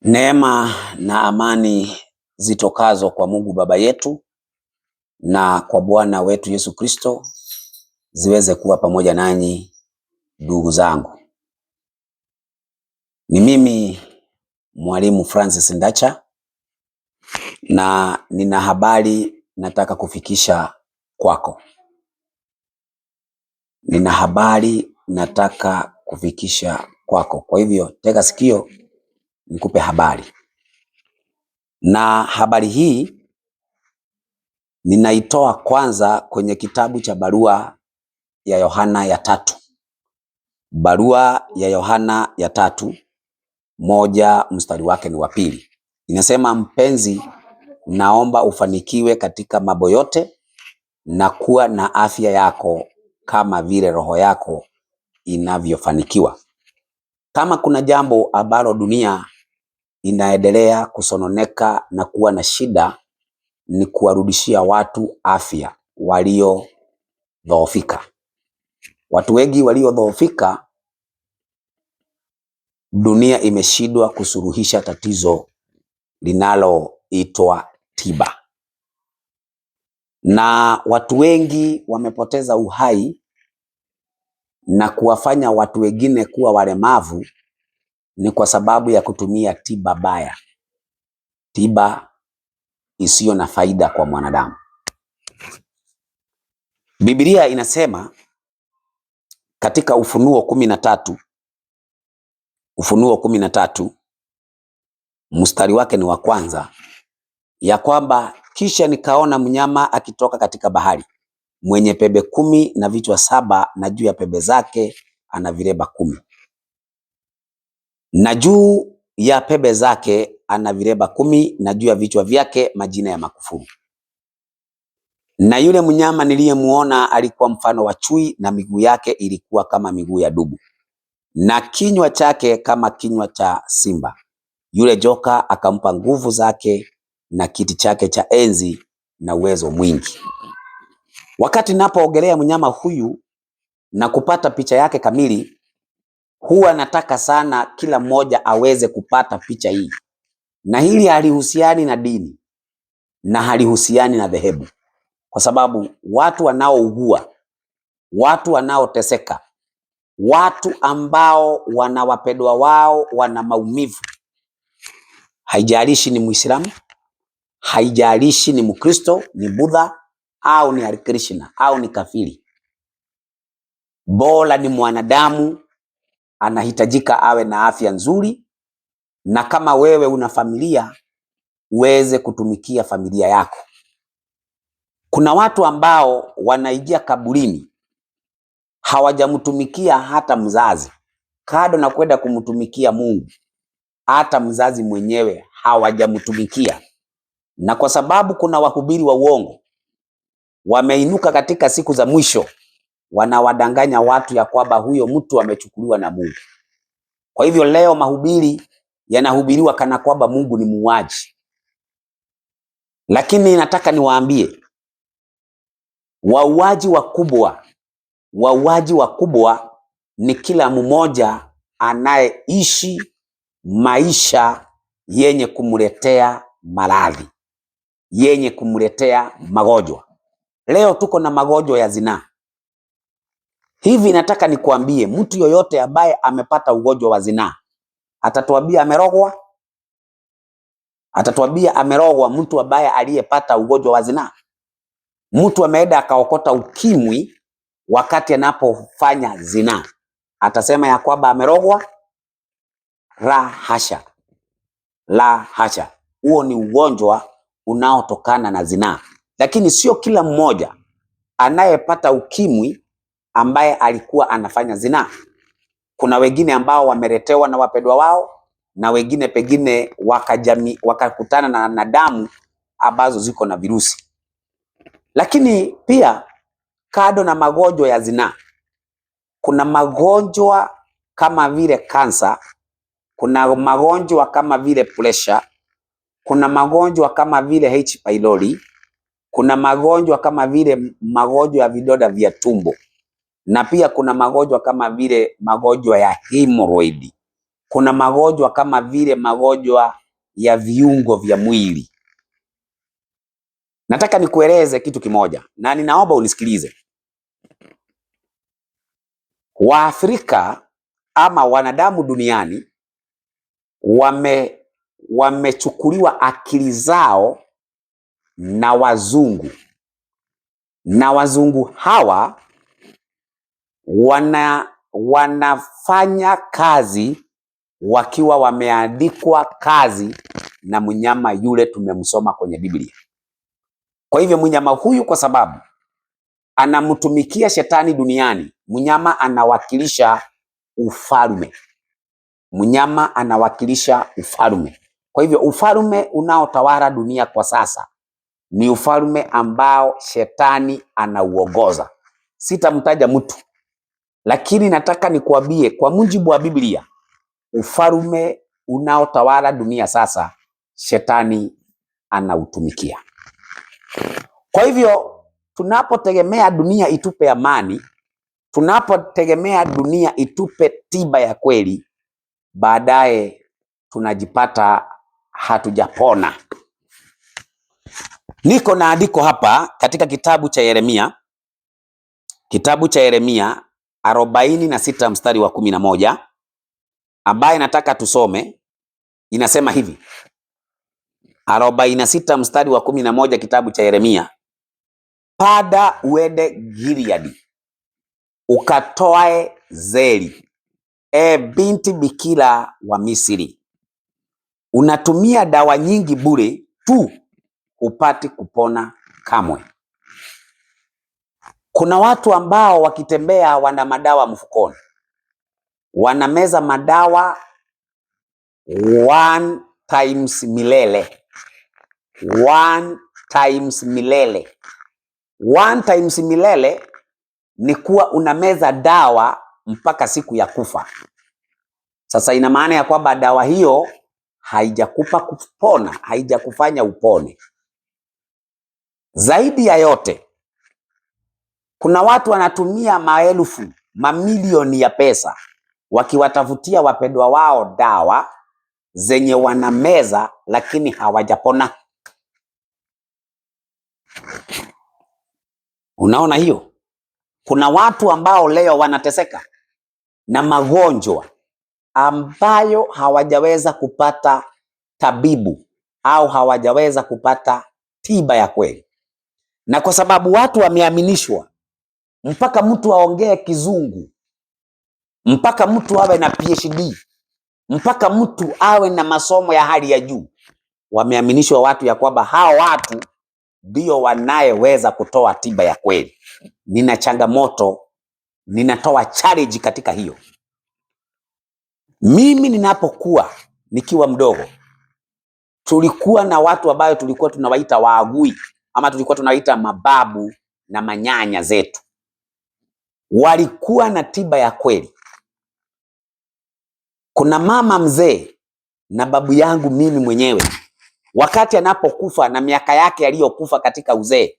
Neema na amani zitokazo kwa Mungu Baba yetu na kwa Bwana wetu Yesu Kristo ziweze kuwa pamoja nanyi ndugu zangu. Ni mimi Mwalimu Francis Ndacha na nina habari nataka kufikisha kwako. Nina habari nataka kufikisha kwako. Kwa hivyo tega sikio nikupe habari. Na habari hii ninaitoa kwanza kwenye kitabu cha barua ya Yohana ya 3. Barua ya Yohana ya 3:1 mstari wake ni wa 2. Inasema, mpenzi, naomba ufanikiwe katika mambo yote na kuwa na afya yako kama vile roho yako inavyofanikiwa. Kama kuna jambo ambalo dunia inaendelea kusononeka na kuwa na shida, ni kuwarudishia watu afya waliodhoofika. Watu wengi waliodhoofika, dunia imeshindwa kusuluhisha tatizo linaloitwa tiba. Na watu wengi wamepoteza uhai na kuwafanya watu wengine kuwa walemavu ni kwa sababu ya kutumia tiba baya. Tiba isiyo na faida kwa mwanadamu. Biblia inasema katika Ufunuo 13 mstari wake ni wa 1, ya kwamba kisha nikaona mnyama akitoka katika bahari, mwenye pembe 10 na vichwa 7, na juu ya pembe zake ana vilemba 10. Na juu ya pembe zake ana vilemba 10, na juu ya vichwa vyake majina ya makufuru. Na yule mnyama niliyemuona alikuwa mfano wa chui, na miguu yake ilikuwa kama miguu ya dubu, na kinywa chake kama kinywa cha simba. Yule joka akampa nguvu zake na kiti chake cha enzi na uwezo mwingi. Wakati napoogelea mnyama huyu na kupata picha yake kamili, huwa nataka sana kila mmoja aweze kupata picha hii. Na hili halihusiani na dini na halihusiani na dhehebu, kwa sababu watu wanaougua, watu wanaoteseka, watu ambao wana wapendwa wao wana maumivu, haijalishi ni Muislamu, haijalishi ni Mkristo, ni Buddha au ni Krishna au ni kafiri, bora ni mwanadamu, anahitajika awe na afya nzuri. Na kama wewe una familia, uweze kutumikia familia yako. Kuna watu ambao wanaingia kaburini hawajamtumikia hata mzazi, kado na kwenda kumtumikia Mungu, hata mzazi mwenyewe hawajamtumikia. Na kwa sababu kuna wahubiri wa uongo wameinuka katika siku za mwisho, wanawadanganya watu ya kwamba huyo mtu amechukuliwa na Mungu. Kwa hivyo leo mahubiri yanahubiriwa kana kwamba Mungu ni muuaji. Lakini nataka niwaambie, wauaji wakubwa ni kila mmoja anayeishi maisha yenye kumletea maradhi, yenye kumletea magonjwa. Leo tuko na magonjwa ya zinaa. Hivi nataka nikuambie, mtu yoyote ambaye amepata ugonjwa wa zinaa atatuambia amerogwa? Atatuambia amerogwa mtu ambaye aliyepata ugonjwa wa zinaa? Mtu ameenda akaokota ukimwi wakati anapofanya zinaa, atasema ya kwamba amerogwa? La hasha. La hasha. Huo ni ugonjwa unaotokana na zinaa. Lakini sio kila mmoja anayepata ukimwi ambaye alikuwa anafanya zinaa. Kuna wengine ambao wameletewa na wapendwa wao, na wengine pengine wakakutana na damu ambazo ziko na virusi. Lakini pia kado na magonjwa ya zinaa, kuna magonjwa kama vile kansa, kuna magonjwa kama vile pressure, kuna magonjwa kama vile H. pylori, kuna magonjwa kama vile magonjwa ya vidonda vya tumbo, na pia kuna magonjwa kama vile magonjwa ya hemorrhoid. kuna magonjwa kama vile magonjwa ya viungo vya mwili. Nataka nikueleze kitu kimoja na ninaomba unisikilize. Waafrika ama wanadamu duniani wamechukuliwa akili zao na wazungu, na wazungu hawa wanafanya kazi wakiwa wameandikwa kazi na mnyama yule tumemsoma kwenye Biblia. Kwa hivyo mnyama huyu, kwa sababu anamtumikia shetani duniani, mnyama anawakilisha ufalme. Mnyama anawakilisha ufalme. Kwa hivyo ufalme unaotawala dunia kwa sasa ni ufalme ambao shetani anauongoza. Sitamtaja mtu, lakini nataka nikuambie kwa mujibu wa Biblia, ufalme unaotawala dunia sasa shetani anautumikia. Kwa hivyo tunapotegemea dunia itupe amani, tunapotegemea dunia itupe tiba ya kweli, baadaye tunajipata hatujapona. Niko na andiko hapa katika kitabu cha Yeremia, kitabu cha Yeremia 46 mstari wa 11, ambaye nataka tusome. Inasema hivi, 46 mstari wa 11, kitabu cha Yeremia: pada uende Gileadi ukatoae zeri, binti bikira wa Misri. Unatumia dawa nyingi bure tu, hupati kupona kamwe. Kuna watu ambao wakitembea wana madawa mfukoni, wanameza madawa one times milele. One times milele. One times milele ni kuwa unameza dawa mpaka siku ya kufa. Sasa ina maana ya kwamba dawa hiyo haijakupa kupona, haijakufanya upone. Zaidi ya yote, kuna watu wanatumia maelfu, mamilioni ya pesa wakiwatafutia wapendwa wao dawa zenye wanameza lakini hawajapona. Unaona hiyo? Kuna watu ambao leo wanateseka na magonjwa ambayo hawajaweza kupata tabibu au hawajaweza kupata tiba ya kweli. Na kwa sababu watu wameaminishwa, mpaka mtu aongee kizungu, mpaka mtu awe na PhD, mpaka mtu awe na masomo ya hali ya juu, wameaminishwa watu ya kwamba hao watu ndio wanayeweza kutoa tiba ya kweli. Nina changamoto, ninatoa challenge katika hiyo. Mimi ninapokuwa nikiwa mdogo, tulikuwa na watu ambao tulikuwa tunawaita waagui, ama tulikuwa tunawaita mababu na manyanya zetu. Walikuwa na tiba ya kweli. Kuna mama mzee na babu yangu mimi mwenyewe, wakati anapokufa na miaka yake aliyokufa katika uzee,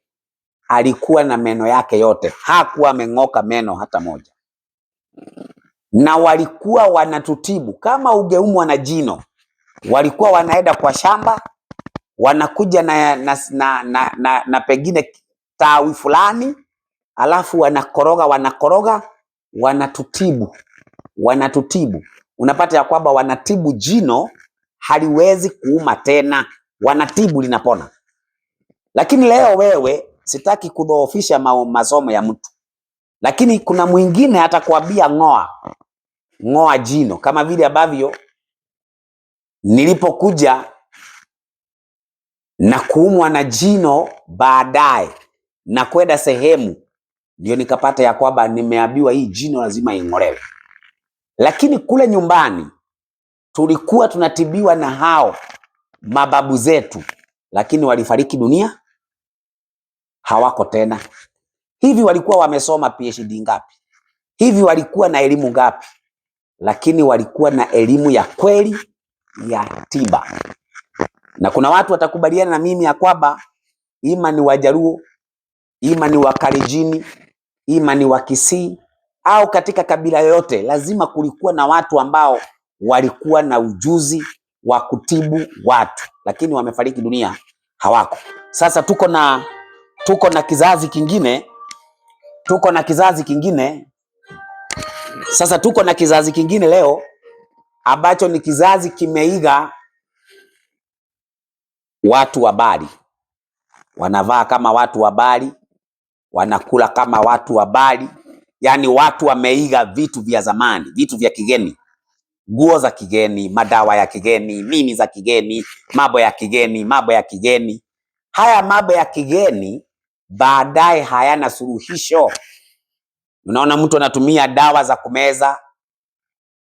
alikuwa na meno yake yote, hakuwa ameng'oka meno hata moja. Na walikuwa wanatutibu kama ungeumwa na jino, walikuwa wanaenda kwa shamba, wanakuja na pengine tawi fulani, alafu wanakoroga, wanatutibu. Unapata ya kwamba wanatibu jino haliwezi kuuma tena, wanatibu linapona. Lakini leo wewe, sitaki kudhoofisha masomo ya mtu, lakini kuna mwingine atakwambia ng'oa jino, kama vile ambavyo nilipokuja na kuumwa na jino baadaye na kwenda sehemu, ndio nikapata ya kwamba nimeambiwa hii jino lazima ing'olewe. Lakini kule nyumbani tulikuwa tunatibiwa na hao mababu zetu, lakini walifariki dunia, hawako tena. Hivi walikuwa wamesoma PhD ngapi? Hivi walikuwa na elimu ngapi? Lakini walikuwa na elimu ya kweli ya tiba. Na kuna watu watakubaliana na mimi ya kwamba ima ni Wajaluo, ima ni Wakalenjin, ima ni Wakisii, au katika kabila yoyote, lazima kulikuwa na watu ambao walikuwa na ujuzi wa kutibu watu, lakini wamefariki dunia, hawako. Sasa tuko na kizazi kingine, sasa tuko na kizazi kingine leo ambacho ni kizazi kimeiga watu wa Bali. Wanavaa kama watu wa Bali, wanakula kama watu wa Bali. Yaani watu wameiga vitu vya zamani, vitu vya kigeni, nguo za kigeni, madawa ya kigeni, mimi za kigeni, mambo ya kigeni. Haya mambo ya kigeni baadaye hayana suluhisho. Unaona mtu anatumia dawa za kumeza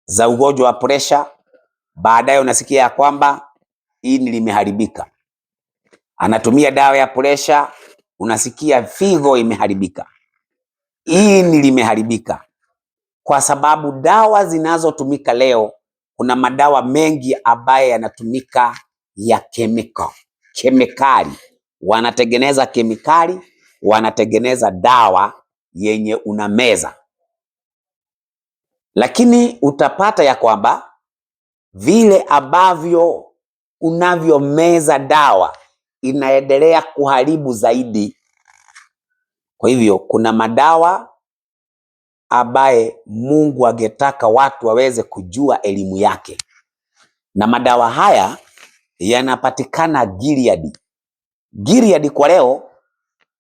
za ugonjwa wa pressure, baadaye unasikia ya kwamba ini limeharibika. Anatumia dawa ya pressure, unasikia figo imeharibika, ini limeharibika. Kwa sababu dawa zinazotumika leo, kuna madawa mengi ambaye yanatumika ya kemikali. Wanatengeneza kemikali, wanatengeneza dawa yenye unameza. Lakini utapata ya kwamba vile ambavyo unavyomeza dawa inaendelea kuharibu zaidi. Kwa hivyo kuna madawa ambaye Mungu angetaka watu waweze kujua elimu yake, na madawa haya yanapatikana Gilead. Gilead kwa leo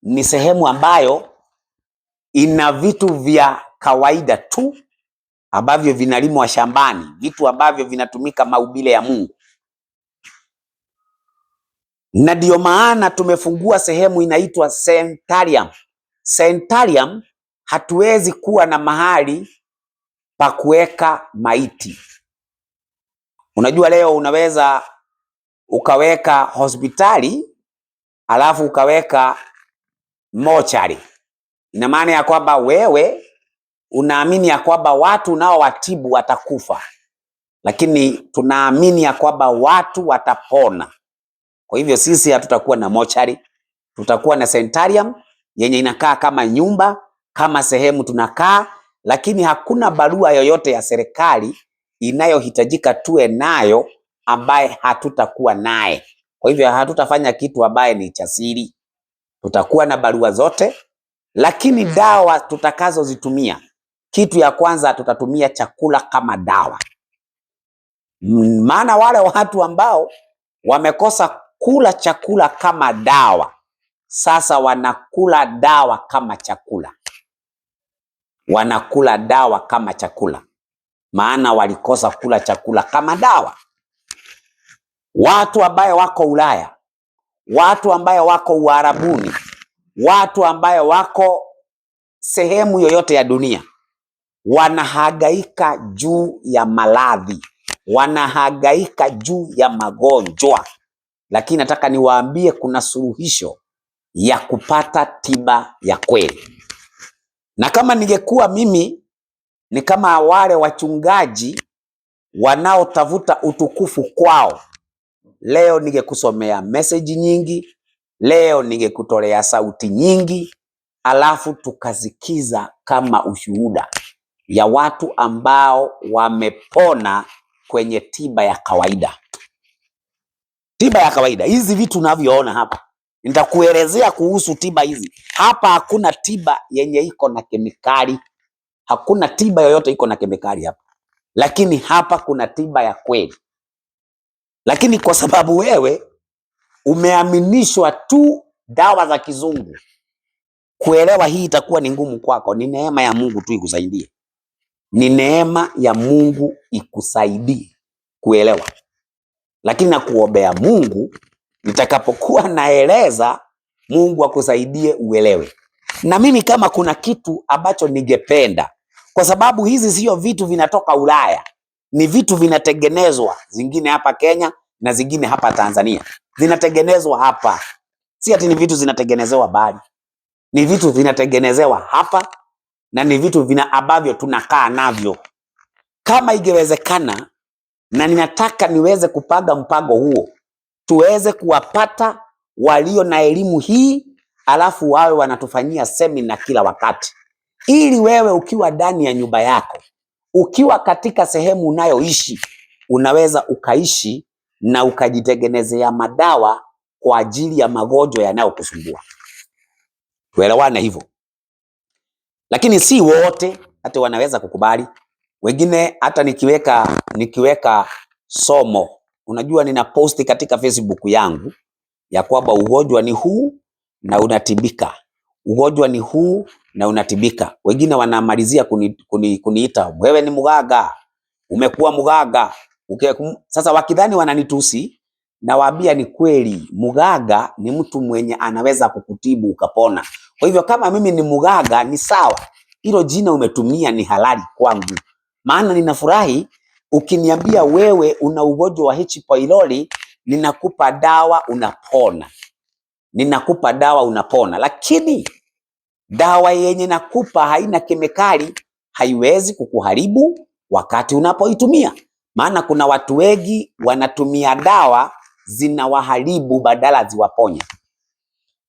ni sehemu ambayo ina vitu vya kawaida tu ambavyo vinalimwa shambani, vitu ambavyo vinatumika mahubiri ya Mungu. Na ndio maana tumefungua sehemu inaitwa Sanitarium. Sanitarium, hatuwezi kuwa na mahali pa kuweka maiti. Unajua leo unaweza ukaweka hospitali alafu ukaweka mochari. Ina maana ya kwamba wewe unaamini ya kwamba watu nao watibu watakufa, lakini tunaamini ya kwamba watu watapona. Kwa hivyo sisi hatutakuwa na mochari, tutakuwa na sanitarium yenye inakaa kama nyumba, kama sehemu tunakaa, lakini hakuna barua yoyote ya serikali inayohitajika tuwe nayo ambaye hatutakuwa naye. Kwa hivyo hatutafanya kitu ambaye ni cha siri. Tutakuwa na barua zote, lakini dawa tutakazozitumia, kitu ya kwanza tutatumia chakula kama dawa. Maana wale watu ambao wamekosa kula chakula kama dawa, sasa wanakula dawa kama chakula. Wanakula dawa kama chakula, maana walikosa kula chakula kama dawa. Watu ambaye wako Ulaya, watu ambaye wako Uarabuni, watu ambaye wako sehemu yoyote ya dunia, wanahangaika juu ya maradhi, wanahangaika juu ya magonjwa. Lakini nataka niwaambie kuna suluhisho ya kupata tiba ya kweli. Na kama ningekuwa mimi ni kama wale wachungaji wanaotafuta utukufu kwao, leo ningekusomea message nyingi, leo ningekutolea sauti nyingi, alafu tukazikiza kama ushuhuda ya watu ambao wamepona kwenye tiba ya kawaida. Tiba ya kawaida, hizi vitu unavyoona hapa, nitakuelezea kuhusu tiba hizi. Hapa hakuna tiba yenye iko na kemikali. Hakuna tiba yoyote iko na kemikali hapa. Lakini hapa kuna tiba ya kweli. Lakini kwa sababu wewe umeaminishwa tu dawa za kizungu, kuelewa hii itakuwa ni ngumu kwako. Ni neema ya Mungu tu ikusaidie. Ni neema ya Mungu ikusaidie kuelewa. Lakini nakuombea Mungu, nitakapokuwa naeleza, Mungu akusaidie uelewe. Na mimi kama kuna kitu ambacho ningependa, kwa sababu hizi sio vitu vinatoka Ulaya, ni vitu vinatengenezwa, zingine hapa Kenya na zingine hapa Tanzania. Zinatengenezwa hapa. Si ati ni vitu zinatengenezewa Bali. Ni vitu vinatengenezewa hapa, na ni vitu ambavyo tunakaa navyo. Kama ingewezekana, na ninataka niweze kupanga mpango huo, tuweze kuwapata walio na elimu hii, alafu wawe wanatufanyia semina kila wakati, ili wewe ukiwa ndani ya nyumba yako Ukiwa katika sehemu unayoishi, unaweza ukaishi na ukajitengenezea madawa kwa ajili ya magonjwa yanayokusumbua. Tuelewane hivyo. Lakini si wote hata wanaweza kukubali. Wengine hata nikiweka somo, unajua nina posti katika Facebook yangu ya kwamba ugonjwa ni huu na unatibika. Ugonjwa ni huu na unatibika. Wengine wanamalizia kuniita wewe ni mganga, umekuwa mganga. Sasa wakidhani wananitusi, nawaambia ni kweli, mganga ni mtu mwenye anaweza kukutibu ukapona. Kwa hivyo kama mimi ni mganga ni sawa, hilo jina umetumia ni halali kwangu. Maana ninafurahi ukiniambia wewe una ugonjwa wa H. pylori, ninakupa dawa unapona. Ninakupa dawa unapona, lakini dawa yenye nakupa haina kemikali, haiwezi kukuharibu wakati unapoitumia. Maana kuna watu wengi wanatumia dawa zinawaharibu badala ziwaponye.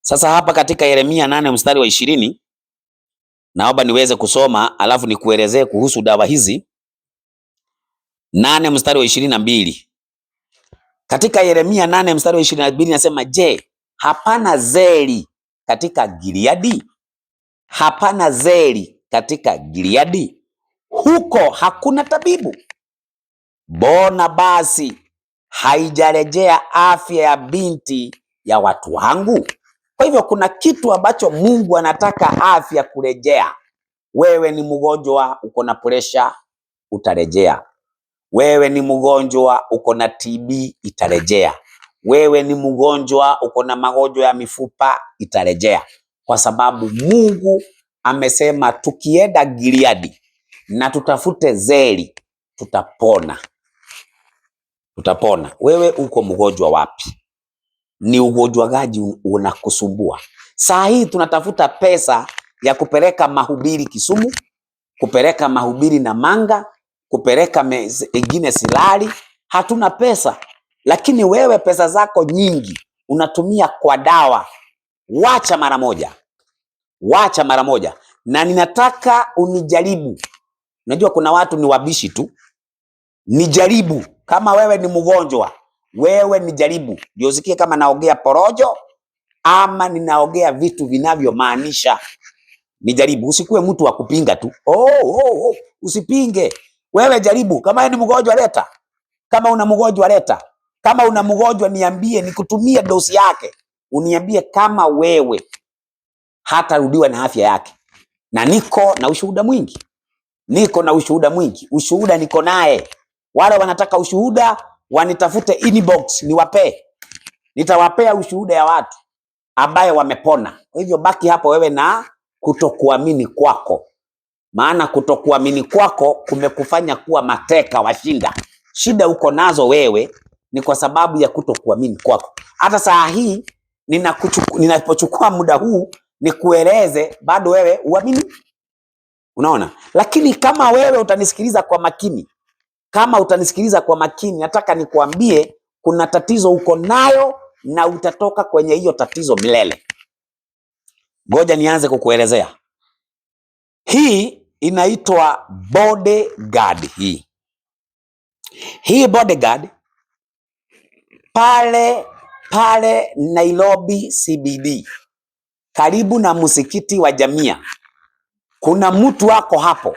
Sasa hapa katika Yeremia 8 mstari wa 20, naomba niweze kusoma alafu nikuelezee kuhusu dawa hizi. 8 mstari wa 22. Katika Yeremia 8 mstari wa 22 nasema, je, hapana zeri katika Gileadi? Hapana zeri katika Gileadi? Huko hakuna tabibu? Mbona basi haijarejea afya ya binti ya watu wangu? Kwa hivyo kuna kitu ambacho Mungu anataka afya kurejea. Wewe ni mgonjwa uko na pressure, utarejea. Wewe ni mgonjwa uko na TB, itarejea. Wewe ni mgonjwa uko na magonjwa ya mifupa, itarejea. Kwa sababu Mungu amesema tukienda Gileadi na tutafute zeri, tutapona. Tutapona. Wewe uko mgonjwa wapi? Ni ugonjwa gani unakusumbua? Saa hii tunatafuta pesa ya kupeleka mahubiri Kisumu, kupeleka mahubiri Namanga, kupeleka mengine Silali. Hatuna pesa. Lakini wewe pesa zako nyingi unatumia kwa dawa. Wacha mara moja. Wacha mara moja. Na ninataka unijaribu. Unajua kuna watu ni wabishi tu. Nijaribu. Kama wewe ni mgonjwa, wewe nijaribu. Ndio usikie kama naongea porojo ama ninaongea vitu vinavyomaanisha. Nijaribu. Usikuwe mtu wa kupinga tu. Usipinge. Wewe jaribu. Kama ni mgonjwa leta. Kama una mgonjwa leta. Kama una mgonjwa niambie, nikutumie dosi yake. Uniambie kama wewe hatarudiwa na afya yake. Na niko na ushuhuda mwingi. Niko na ushuhuda mwingi. Ushuhuda niko naye. Wale wanataka ushuhuda wanitafute inbox niwape. Nitawapea ushuhuda ya watu ambaye wamepona. Kwa hivyo baki hapo wewe na kutokuamini kwako. Maana kutokuamini kwako kumekufanya kuwa mateka washinda. Shida uko nazo wewe ni kwa sababu ya kutokuamini kwako. Hata saa hii ninapochukua muda huu nikueleze bado wewe uamini. Unaona? Lakini kama wewe utanisikiliza kwa makini, nataka nikuambie kuna tatizo uko nayo na utatoka kwenye hiyo tatizo milele. Ngoja nianze kukuelezea. Hii inaitwa Bodyguard hii. Hii Bodyguard pale Nairobi CBD karibu na msikiti wa Jamia. Kuna mtu wako hapo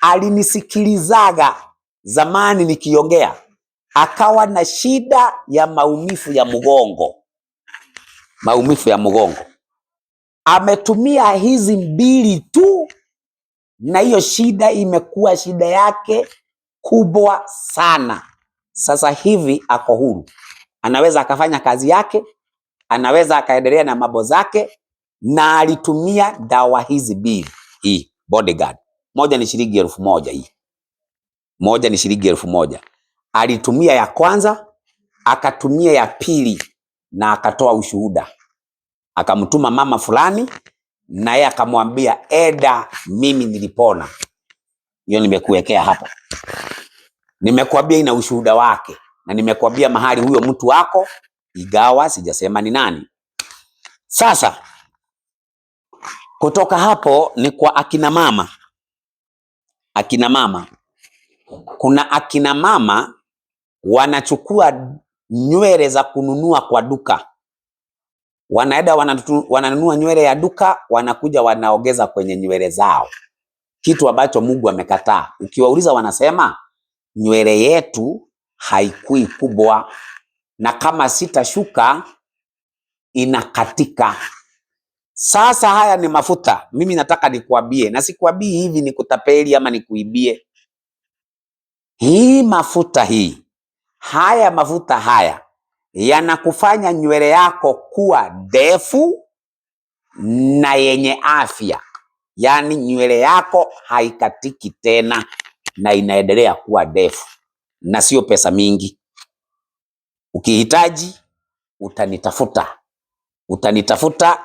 alinisikilizaga zamani nikiongea, akawa na shida ya maumivu ya mgongo. Ametumia hizi mbili tu na hiyo shida imekuwa shida yake kubwa sana. Sasa hivi ako huru. Anaweza akafanya kazi yake, anaweza akaendelea na mambo zake, na alitumia dawa hizi mbili. Hii Bodyguard. Moja ni shilingi 1000 hii. Moja ni shilingi 1000. Alitumia ya kwanza, akatumia ya pili na akatoa ushuhuda. Akamtuma mama fulani na yeye akamwambia eda mimi nilipona. Hiyo nimekuwekea hapo. Nimekuambia ina ushuhuda wake na nimekuambia mahali huyo mtu wako, igawa sijasema ni nani. Sasa kutoka hapo ni kwa akina mama. Akina mama Kuna akina mama wanachukua nywele za kununua kwa duka, wanaenda wananunua nywele ya duka, wanakuja wanaongeza kwenye nywele zao, kitu ambacho Mungu amekataa. Ukiwauliza wanasema nywele yetu haikui kubwa, na kama sitashuka inakatika. Sasa haya ni mafuta, mimi nataka nikuambie, na sikuambii hivi nikutapeli ama nikuibie. Hii mafuta haya mafuta haya yanakufanya nywele yako kuwa ndefu na yenye afya. Yaani nywele yako haikatiki tena na inaendelea kuwa ndefu, na sio pesa mingi. Ukihitaji utanitafuta.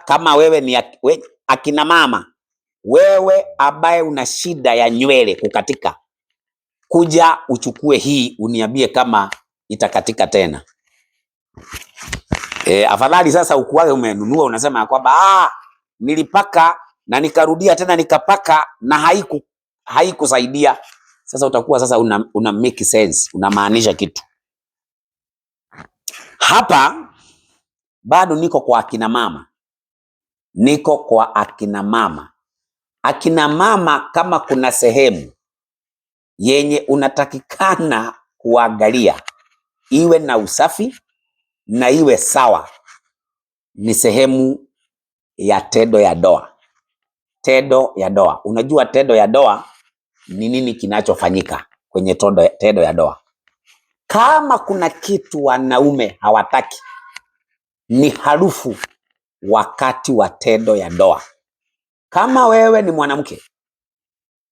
Kama wewe ni akina mama, wewe ambaye una shida ya nywele kukatika, kuja uchukue hii uniambie kama itakatika tena. Afadhali sasa ukuage umenunua unasema kwamba nilipaka na nikarudia tena nikapaka na haikusaidia. Sasa utakuwa sasa una make sense, unamaanisha kitu. Hapa bado niko kwa akina mama. Akina mama, kama kuna sehemu yenye unatakikana kuangalia iwe na usafi na iwe sawa, ni sehemu ya tendo ya ndoa. Tendo ya ndoa. Unajua tendo ya ndoa ni nini kinachofanyika kwenye tendo ya ndoa? Kama kuna kitu wanaume hawataki, ni harufu wakati wa tendo ya ndoa. Kama wewe ni mwanamke,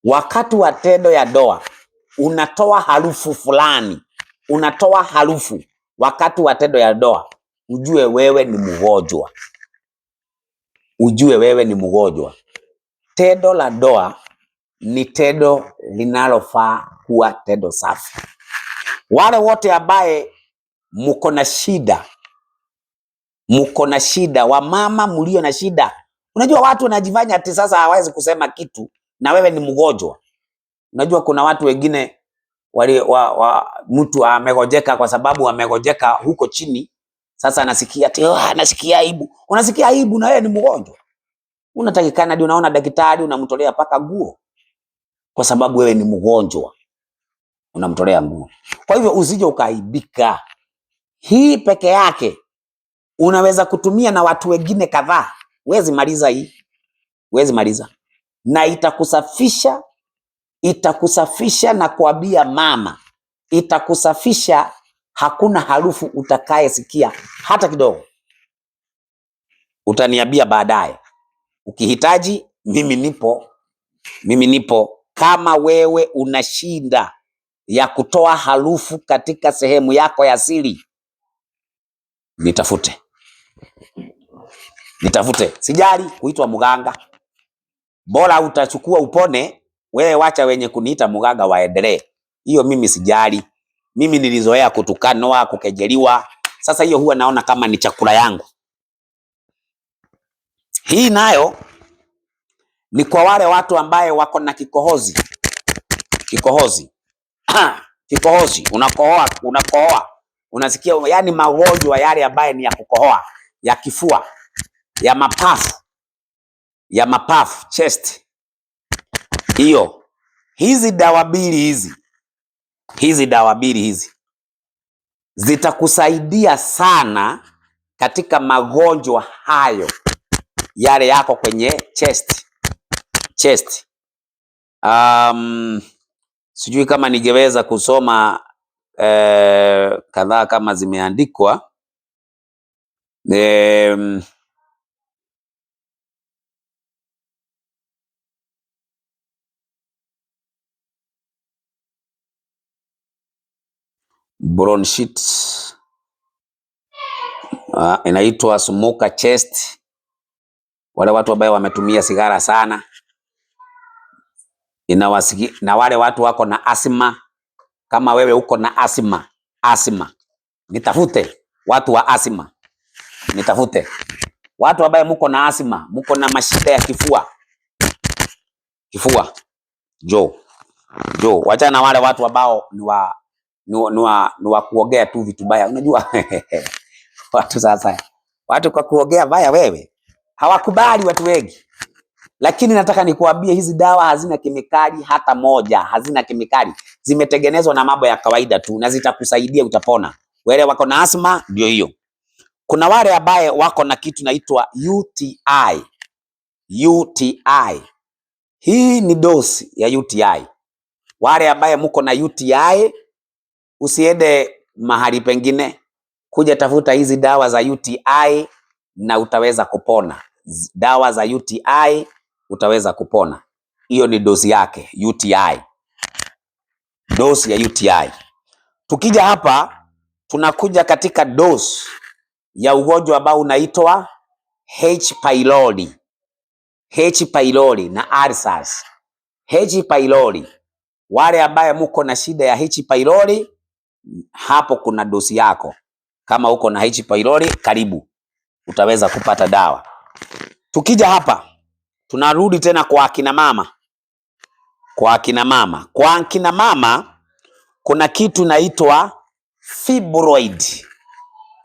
wakati wa tendo ya ndoa unatoa harufu fulani, unatoa harufu wakati wa tendo ya ndoa, ujue wewe ni mgonjwa. Tendo la ndoa ni tendo linalofaa kuwa tendo safi. Wale wote ambaye mko na shida, wamama mlio na shida. Unajua watu wanajifanya ati sasa hawezi kusema kitu na wewe ni mgonjwa. Unajua kuna watu wengine mtu amegojeka kwa sababu amegojeka huko chini. Sasa anasikia ati anasikia aibu. Unasikia aibu na wewe ni mgonjwa. Unatakikana ndio unaona daktari unamtolea paka nguo. Kwa sababu wewe ni mgonjwa. Unamtolea nguo. Kwa hivyo usije ukaibika. Hii peke yake unaweza kutumia na watu wengine kadhaa. Huwezi maliza. Na itakusafisha na kuambia mama. Itakusafisha, hakuna harufu utakayesikia hata kidogo. Utaniambia baadaye. Ukihitaji mimi nipo. Kama wewe una shida ya kutoa harufu katika sehemu yako ya siri, nitafute. Sijali kuitwa mganga. Bora utachukua upone, wewe wacha wenye kuniita mganga waendelee. Hiyo mimi sijali. Mimi nilizoea kutukanwa, kukejeliwa. Sasa hiyo huwa naona kama ni chakula yangu. Hii nayo ni kwa wale watu ambaye wako na kikohozi. Kikohozi, unakohoa. Unasikia yani magonjwa yale ambaye ni ya kukohoa, ya kifua, ya mapafu, chest. Hizi dawa mbili hizi zitakusaidia sana katika magonjwa hayo yale yako kwenye chest. Sijui kama ningeweza kusoma kadhaa kama zimeandikwa. Bronchitis, inaitwa smoker chest. Wale watu ambao wametumia sigara sana, na wale watu wako na asthma. Kama wewe uko na asthma, nitafute watu wa asthma. Nitafute watu ambao mko na asthma, mko na mashida ya kifua. Jo, Jo, wachana na wale watu ambao ni wa kuogea tu vitu baya. Unajua watu sasa, watu kwa kuogea baya wewe hawakubali watu wengi. Lakini nataka nikuambie hizi dawa hazina kemikali hata moja, hazina kemikali. Zimetengenezwa na mambo ya kawaida tu na zitakusaidia utapona. Wale wako na asma ndio hiyo. Kuna wale ambaye wako na kitu naitwa UTI. UTI. Hii ni dosi ya UTI. Wale ambaye mko na UTI, usiende mahali pengine, kuja tafuta hizi dawa za UTI na utaweza kupona. Dawa za UTI utaweza kupona. Hiyo ni dosi yake, UTI. Dosi ya UTI. Tukija hapa, tunakuja katika dosi ya ugonjwa ambao unaitwa H. pylori. H. pylori na ulcers. H. pylori. Wale ambaye mko na shida ya H. pylori, hapo kuna dosi yako. Kama uko na H. pylori, karibu utaweza kupata dawa. Tukija hapa, tunarudi tena kwa akina mama. Kwa akina mama. Kwa akina mama kuna kitu naitwa fibroid.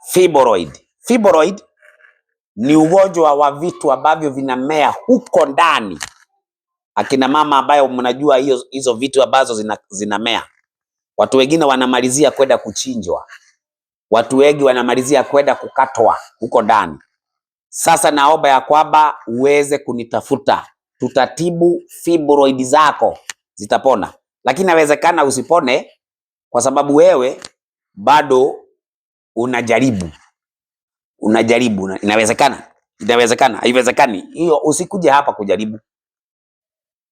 Fibroid. Fibroid ni ugonjwa wa vitu ambavyo vinamea huko ndani. Akina mama ambayo mnajua hizo vitu ambazo zinamea. Watu wengine wanamalizia kwenda kuchinjwa. Watu wengi wanamalizia kwenda kukatwa huko ndani. Sasa naomba ya kwamba uweze kunitafuta. Tutatibu fibroid zako, zitapona. Lakini inawezekana usipone kwa sababu wewe bado unajaribu. Unajaribu. Inawezekana. Inawezekana. Haiwezekani. Hiyo usikuje hapa kujaribu.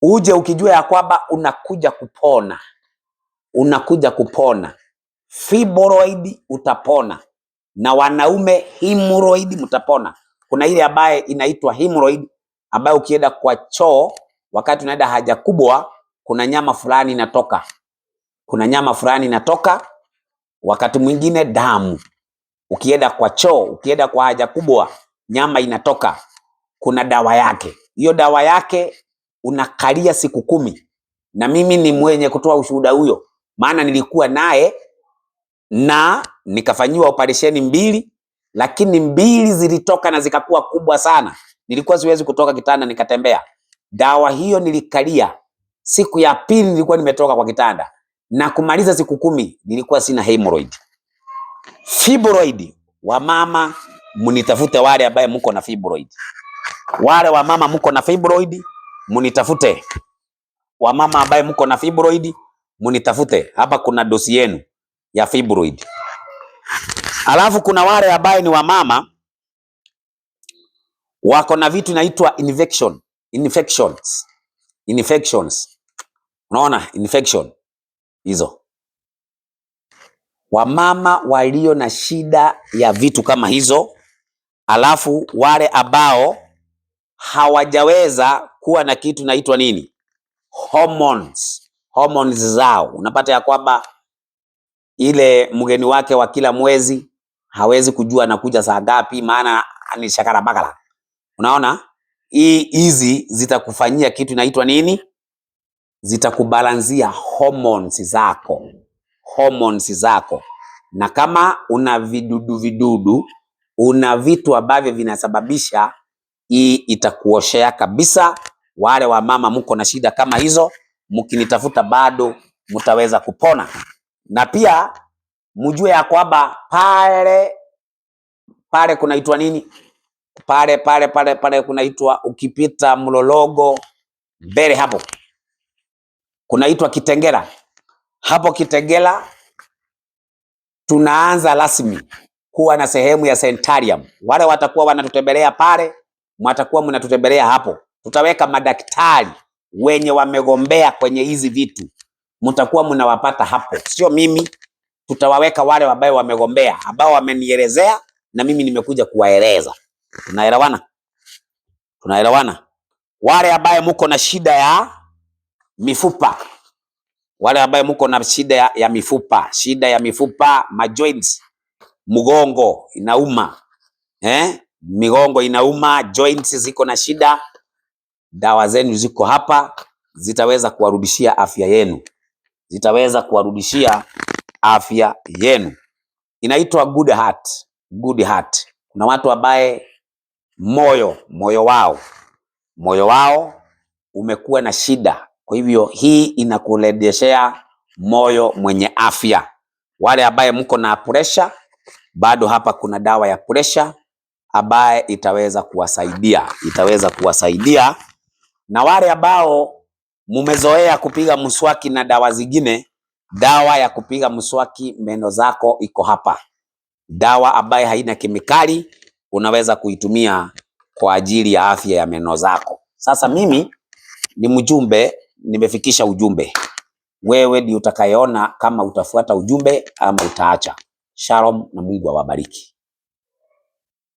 Uje ukijua ya kwamba unakuja kupona. Unakuja kupona. Fibroid utapona. Na wanaume hemorrhoid mtapona. Kuna ile ambaye inaitwa hemorrhoid ambayo ukienda kwa choo wakati unaenda haja kubwa kuna nyama fulani inatoka. Kuna nyama fulani inatoka, wakati mwingine damu. Ukienda kwa choo, ukienda kwa haja kubwa, nyama inatoka. Kuna dawa yake. Hiyo dawa yake unakalia siku 10. Na mimi ni mwenye kutoa ushuhuda huyo. Maana nilikuwa naye na nikafanyiwa operesheni 2, lakini 2 zilitoka na zikakuwa kubwa sana. Nilikuwa siwezi kutoka kitanda nikatembea. Dawa hiyo nilikalia. Siku ya pili nilikuwa nimetoka kwa kitanda. Na kumaliza siku 10 nilikuwa sina hemorrhoid. Fibroid, wamama mnitafute wale ambaye mko na fibroid. Wale wamama mko na fibroid, mnitafute. Wamama ambaye mko na fibroid, mnitafute. Hapa kuna dosi yenu ya fibroid. Alafu kuna wale ambaye ni wamama wako na vitu inaitwa infections. Unaona infection hizo. Wamama walio na shida ya vitu kama hizo. Alafu wale ambao hawajaweza kuwa na kitu inaitwa nini? Hormones zao. Unapata ya kwamba ile mgeni wake wa kila mwezi hawezi kujua anakuja saa ngapi, maana ni shakara bagala. Unaona? Hizi zitakufanyia kitu inaitwa nini? Zitakubalanzia hormones zako. Na kama una vidudu, una vitu ambavyo vinasababisha, hii itakuoshea kabisa. Wale wa mama mko na shida kama hizo, mkinitafuta bado mtaweza kupona. Na pia mjue ya kwamba pale kunaitwa nini? Pale kunaitwa, ukipita Mlologo mbele hapo kunaitwa Kitengela. Hapo Kitengela tunaanza rasmi kuwa na sehemu ya Centarium. Wale watakuwa wanatutembelea pale, mtakuwa mnatutembelea hapo. Tutaweka madaktari wenye wamegombea kwenye hizi vitu. Mtakuwa mnawapata hapo. Sio mimi, tutawaweka wale ambao wamegombea, ambao wamenielezea na mimi nimekuja kuwaeleza. Tunaelewana? Tunaelewana? Wale ambao mko na shida ya mifupa. Wale ambao mko na shida ya mifupa, majoints, mgongo inauma. Migongo inauma, joints ziko na shida. Dawa zenu ziko hapa. zitaweza kuwarudishia afya yenu, zitaweza kuwarudishia afya yenu. Inaitwa good heart, good heart. Kuna watu ambaye moyo wao umekuwa na shida, kwa hivyo hii inakurejeshea moyo mwenye afya. Wale ambaye mko na pressure, bado hapa kuna dawa ya pressure ambaye itaweza kuwasaidia, na wale ambao mumezoea kupiga mswaki na dawa zingine, dawa ya kupiga mswaki meno zako iko hapa. Dawa ambaye haina kemikali, unaweza kuitumia kwa ajili ya afya ya meno zako. Sasa mimi ni mjumbe, nimefikisha ujumbe. Wewe ndio utakayeona kama utafuata ujumbe ama utaacha. Shalom na Mungu awabariki.